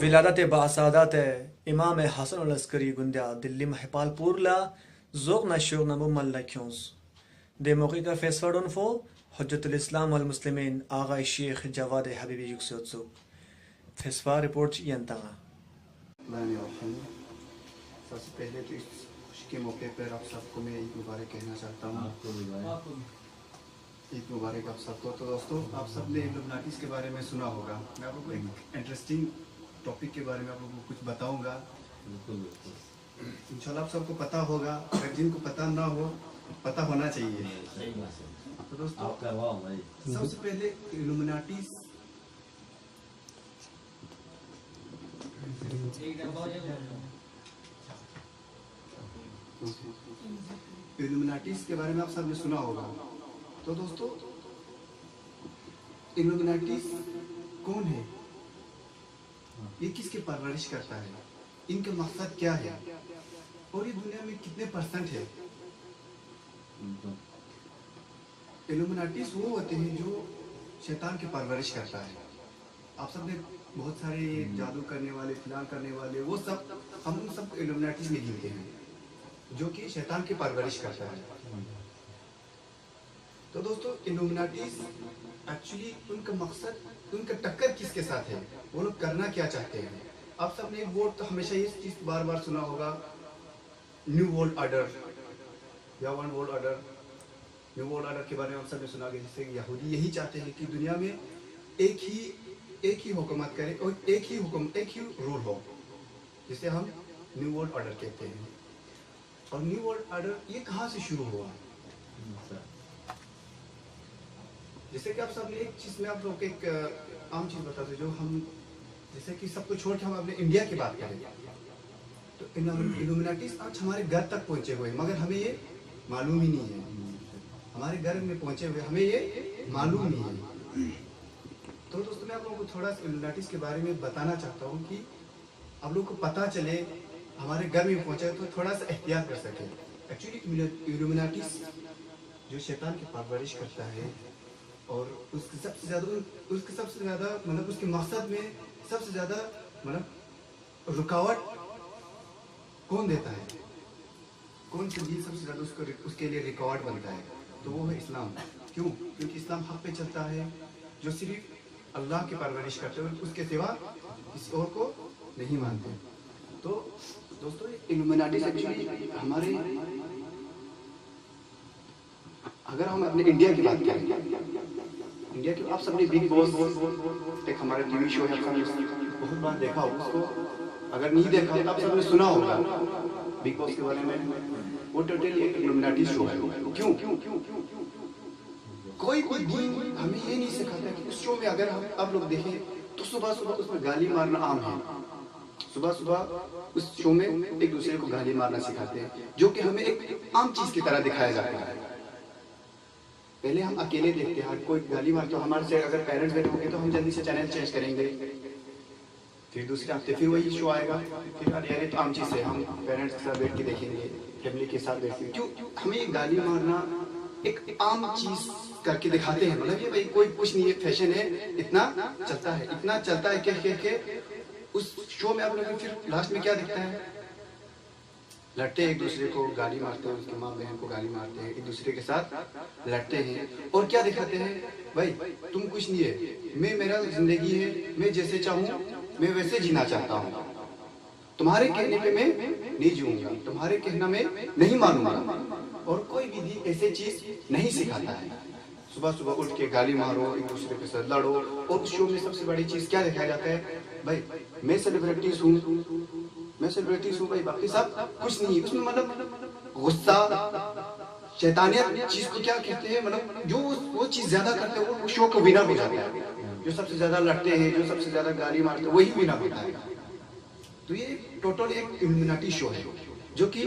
ولادت باسعادت امام حسن العسکری گندیا دلی محپالپورلا زوغنا شوغنا مملکیونز دے موقع کا فیسفرڈون فو حجت الاسلام والمسلمین آغا شیخ جواد حبیبی یکسوتسو فیسفا رپورٹ ینتاغا سب سے پہلے تو اس خوشی کے موقع پر آپ سب کو میں عید مبارک کہنا چاہتا ہوں. عید مبارک آپ سب کو. تو دوستو آپ سب نے لبنانیز کے بارے میں سنا ہوگا. میں آپ کو ایک انٹرسٹنگ ٹاپک کے بارے میں آپ کو کچھ بتاؤں گا. انشاءاللہ آپ سب کو پتہ ہوگا, اگر جن کو پتہ نہ ہو پتہ ہونا چاہیے. تو دوستو سب سے پہلے لبنانیز ایلومیناٹیز کے بارے میں آپ سب نے سنا ہوگا. تو دوستو ایلومیناٹیز کون ہے, یہ کس کی پرورش کرتا ہے, ان کا مقصد کیا ہے, اور یہ دنیا میں کتنے پرسنٹ ہے. ایلومیناٹیز وہ ہوتے ہیں جو شیطان کی پرورش کرتا ہے. آپ سب نے بہت سارے جادو کرنے والے, فلان کرنے والے, وہ سب ہم سب ایلومیناٹیز میں گنتے ہیں جو کہ شیطان کی پرورش کرتا ہے. تو دوستو ایلومیناٹیز ایکچولی ان کا مقصد, ان کا ٹکر کس کے ساتھ ہے, وہ لوگ کرنا کیا چاہتے ہیں. آپ سب نے ایک ورڈ تو ہمیشہ یہ چیز بار بار سنا ہوگا, نیو ورلڈ آرڈر یا one world order. New world order کے بارے میں آپ سب نے سنا گیا, جس سے یہودی یہی چاہتے ہیں کہ دنیا میں ایک ہی حکومت کرے اور ایک ہی رول ہو, جسے ہم نیو ورلڈ آرڈر کہتے ہیں. اور نیو ورلڈ آرڈر یہ کہاں سے شروع ہوا؟ جیسے کہ آپ سب نے ایک چیز میں آپ لوگ ایک عام چیز بتاتے جو ہم, جیسے کہ سب کو چھوڑ کے ہم اپنے انڈیا کی بات کریں تو ایلومیناٹیز آج ہمارے گھر تک پہنچے ہوئے, مگر ہمیں یہ معلوم ہی نہیں ہے. ہمارے گھر میں پہنچے ہوئے, ہمیں یہ معلوم نہیں ہے. تو دوستوں میں آپ لوگوں کو تھوڑا سا ایلومیناٹیز کے بارے میں بتانا چاہتا ہوں کہ آپ لوگوں کو پتہ چلے, ہمارے گھر میں پہنچے تو تھوڑا سا احتیاط کر سکے. ایکچولی ایلومیناٹیز جو شیطان کی پرورش کرتا ہے, اور اس کے سب سے زیادہ مطلب اس کے مقصد میں سب سے زیادہ مطلب رکاوٹ کون دیتا ہے, کون سی چیز سب سے زیادہ اس کے لیے رکاوٹ بنتا ہے, تو وہ ہے اسلام. کیوں؟ کیونکہ اسلام حق پہ چلتا ہے, جو صرف اللہ کی پرورش کرتے ہیں, اس کے سوا کسی اور کو نہیں مانتے. تو دوستو ایلومیناٹیز ایکچولی ہمارے, اگر ہم اپنے انڈیا کی بات کریں, انڈیا کی آپ سب نے بگ باس ایک ہمارا ٹی وی شو ہے, بہت بار دیکھا ہوگا اس کو. اگر نہیں دیکھا تو آپ سب نے سنا ہوگا بگ باس کے بارے میں. وہ ٹوٹلی ایک ایلومیناٹیز شو ہے. کیوں؟ کوئی دین ہمیں یہ نہیں سکھاتا کہ اس شو میں اگر آپ لوگ دیکھیں تو صبح اس میں گالی مارنا عام ہے. صبح اس شو میں ایک دوسرے کو گالی مارنا سکھاتے ہیں, جو کہ ہمیں ایک عام چیز کی طرح دکھایا جاتا ہے. پہلے ہم اکیلے دیکھتے ہیں, کوئی گالی مارتے ہو, ہمارے سے اگر پیرنٹس بیٹھے ہوں گے تو ہم جلدی سے چینل چینج کریں گے. پھر دوسرے ہفتے پھر وہی شو آئے گا, پھر یار تو عام چیز ہے, ہم پیرنٹس کے ساتھ بیٹھ کے دیکھیں گے, فیملی کے ساتھ بیٹھ کے. کیوں ہمیں یہ گالی مارنا ایک عام چیز کر کے دکھاتے ہیں, مطلب یہ بھائی کوئی کچھ نہیں ہے, فیشن ہے, اتنا چلتا ہے کہ اس شو میں آپ لوگ پھر لاسٹ میں کیا دکھتا ہے, لڑتے ایک دوسرے کو گالی مارتے ہیں, اس کے ماں بہن کو گالی مارتے ہیں, ایک دوسرے کے ساتھ لڑتے ہیں, اور کیا دکھاتے ہیں, بھائی تم کچھ نہیں ہے, میرا زندگی ہے, میں جیسے چاہوں میں ویسے جینا چاہتا ہوں, تمہارے کہنے پہ میں نہیں جیوں گا, تمہارے کہنا میں نہیں مانوں گا. اور کوئی بھی دین ایسے چیز نہیں سکھاتا ہے. صبح اٹھ کے گالی مارو, ایک دوسرے کے ساتھ لڑو. اور اس شو میں سب سے بڑی چیز کیا دکھایا جاتا ہے, بھائی میں سیلیبریٹیز ہوں بھائی, باقی سب کچھ نہیں. اس میں مطلب غصہ, شیطانیت چیز کو کیا کہتے ہیں, مطلب جو وہ چیز زیادہ کرتے ہیں وہ شو کو ونر ہو جاتا ہے. جو سب سے زیادہ لڑتے ہیں, جو سب سے زیادہ گالی مارتے ہیں, وہی ونر ہوتا ہے. تو یہ ٹوٹل ایک ایلومیناٹی شو ہے جو کہ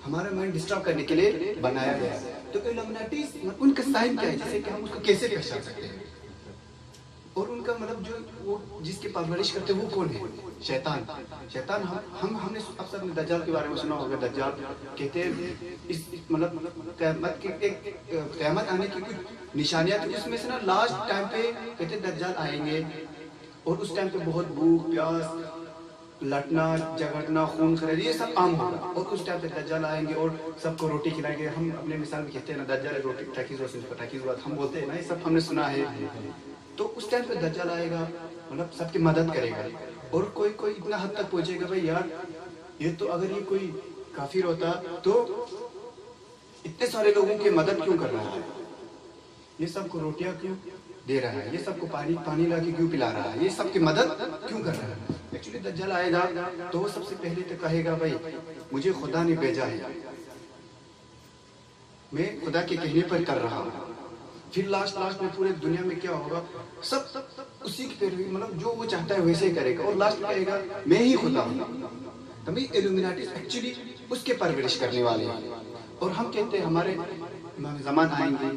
ہمارا مائنڈ ڈسٹرب کرنے کے لیے بنایا گیا ہے. تو الومناٹی ان کا سائن کیا ہے جیسے کہ ہم اس کو کیسے پہچان سکتے ہیں؟ اور ان کا مطلب جو وہ جس کی پرورش کرتے ہیں وہ کون ہے؟ شیطان. شیطان ہم نے اکثر دجال کے بارے میں سنا ہوگا. دجال کہتے ہیں اس مطلب قیامت کی قیامت آنے کی کچھ نشانیاں تھیں. اس میں سے نا لاسٹ ٹائم پہ کہتے ہیں دجال آئیں گے اور اس ٹائم پہ بہت بھوک پیاس لٹنا جھگڑنا خون خرید یہ سب عام ہوگا. اور اس ٹائم پہ دجال آئیں گے اور سب کو روٹی کھلائیں گے. ہم اپنے مثال میں کہتے ہیں نا دجال روٹی ٹاکیز بات ہم بولتے ہیں نا یہ سب ہم نے سنا ہے. تو اس ٹائم پہ دجال آئے گا مطلب سب کی مدد کرے گا اور کوئی اتنا حد تک پہنچے گا بھائی یار یہ تو اگر یہ کوئی کافر ہوتا تو اتنے سارے لوگوں کی مدد کیوں کر رہا ہے, یہ سب کو روٹیاں کیوں دے رہا ہے, یہ سب کو پانی لا کے کیوں پلا رہا ہے, یہ سب کی مدد کیوں کر رہا ہے. ایکچولی دجال آئے گا تو وہ سب سے پہلے تو کہے گا بھائی مجھے خدا نے بھیجا ہے, میں خدا کے کہنے پر کر رہا ہوں. پھر لاسٹ میں پورے دنیا میں کیا ہوگا سب اسی کی پیروی مطلب جو وہ چاہتا ہے ویسے ہی کرے گا اور لاسٹ کہے گا میں ہی خدا ہوں. تبھی ایلومیناٹی ایکچولی اس کے پرورش کرنے والے ہیں. اور ہم کہتے ہیں ہمارے امام زمان آئیں گے